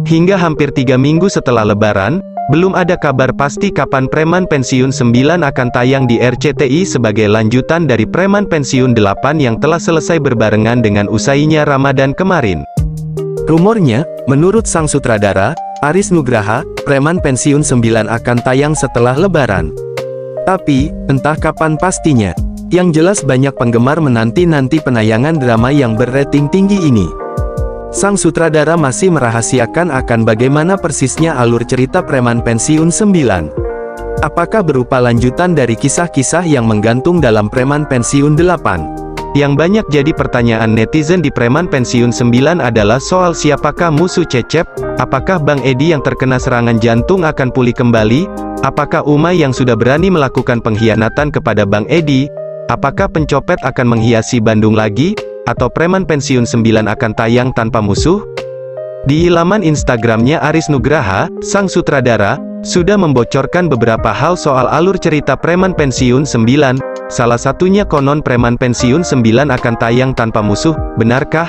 Hingga hampir 3 minggu setelah Lebaran, belum ada kabar pasti kapan Preman Pensiun 9 akan tayang di RCTI sebagai lanjutan dari Preman Pensiun 8 yang telah selesai berbarengan dengan usainya Ramadan kemarin. Rumornya, menurut sang sutradara, Aris Nugraha, Preman Pensiun 9 akan tayang setelah Lebaran. Tapi, entah kapan pastinya. Yang jelas banyak penggemar menanti-nanti penayangan drama yang berrating tinggi ini. Sang sutradara masih merahasiakan akan bagaimana persisnya alur cerita Preman Pensiun 9. Apakah berupa lanjutan dari kisah-kisah yang menggantung dalam Preman Pensiun 8? Yang banyak jadi pertanyaan netizen di Preman Pensiun 9 adalah soal siapakah musuh Cecep, apakah Bang Edi yang terkena serangan jantung akan pulih kembali, apakah Umay yang sudah berani melakukan pengkhianatan kepada Bang Edi, apakah pencopet akan menghiasi Bandung lagi, atau Preman Pensiun 9 akan tayang tanpa musuh? Di laman Instagramnya Aris Nugraha, sang sutradara, sudah membocorkan beberapa hal soal alur cerita Preman Pensiun 9, salah satunya konon Preman Pensiun 9 akan tayang tanpa musuh, benarkah?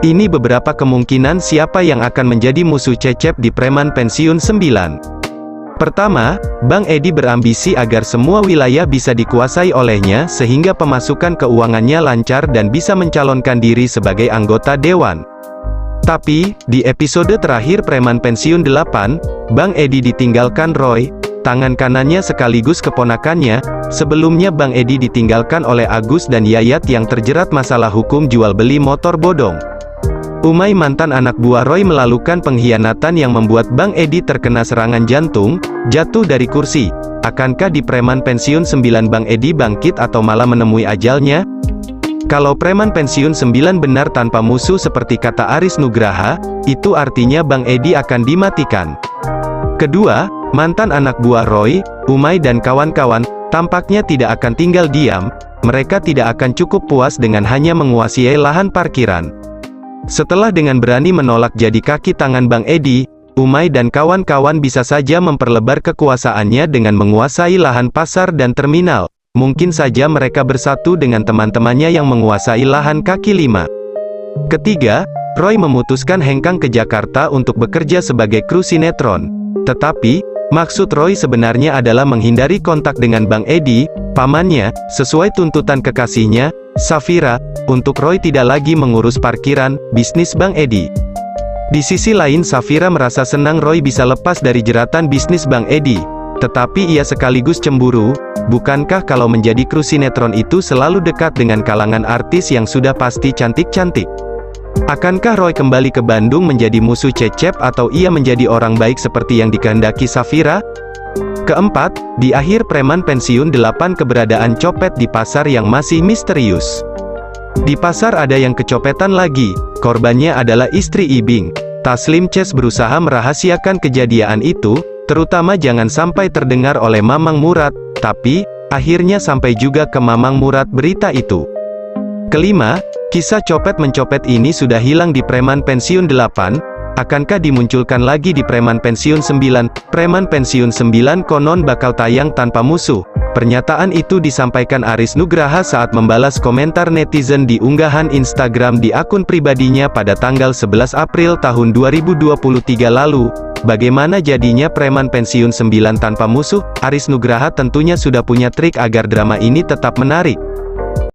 Ini beberapa kemungkinan siapa yang akan menjadi musuh Cecep di Preman Pensiun 9. Pertama, Bang Edi berambisi agar semua wilayah bisa dikuasai olehnya sehingga pemasukan keuangannya lancar dan bisa mencalonkan diri sebagai anggota dewan. Tapi, di episode terakhir Preman Pensiun 8, Bang Edi ditinggalkan Roy, tangan kanannya sekaligus keponakannya. Sebelumnya Bang Edi ditinggalkan oleh Agus dan Yayat yang terjerat masalah hukum jual beli motor bodong. Umay, mantan anak buah Roy, melakukan pengkhianatan yang membuat Bang Edi terkena serangan jantung, jatuh dari kursi. Akankah di Preman Pensiun 9 Bang Edi bangkit atau malah menemui ajalnya? Kalau Preman Pensiun 9 benar tanpa musuh seperti kata Aris Nugraha, itu artinya Bang Edi akan dimatikan. Kedua, mantan anak buah Roy, Umay dan kawan-kawan, tampaknya tidak akan tinggal diam. Mereka tidak akan cukup puas dengan hanya menguasai lahan parkiran. Setelah dengan berani menolak jadi kaki tangan Bang Edi, Umay dan kawan-kawan bisa saja memperlebar kekuasaannya dengan menguasai lahan pasar dan terminal. Mungkin saja mereka bersatu dengan teman-temannya yang menguasai lahan kaki lima. Ketiga, Roy memutuskan hengkang ke Jakarta untuk bekerja sebagai kru sinetron. Tetapi, maksud Roy sebenarnya adalah menghindari kontak dengan Bang Edi, pamannya, sesuai tuntutan kekasihnya, Safira, untuk Roy tidak lagi mengurus parkiran, bisnis Bang Edi. Di sisi lain Safira merasa senang Roy bisa lepas dari jeratan bisnis Bang Edi. Tetapi ia sekaligus cemburu, bukankah kalau menjadi kru sinetron itu selalu dekat dengan kalangan artis yang sudah pasti cantik-cantik? Akankah Roy kembali ke Bandung menjadi musuh Cecep atau ia menjadi orang baik seperti yang dikehendaki Safira? Keempat, di akhir Preman Pensiun 8 keberadaan copet di pasar yang masih misterius. Di pasar ada yang kecopetan lagi, korbannya adalah istri Ibing. Taslim Ces berusaha merahasiakan kejadian itu, terutama jangan sampai terdengar oleh Mamang Murad, tapi, akhirnya sampai juga ke Mamang Murad berita itu. Kelima, kisah copet-mencopet ini sudah hilang di Preman Pensiun 8, akankah dimunculkan lagi di Preman Pensiun 9? Preman Pensiun 9 konon bakal tayang tanpa musuh. Pernyataan itu disampaikan Aris Nugraha saat membalas komentar netizen di unggahan Instagram di akun pribadinya pada tanggal 11 April tahun 2023 lalu. Bagaimana jadinya Preman Pensiun 9 tanpa musuh? Aris Nugraha tentunya sudah punya trik agar drama ini tetap menarik.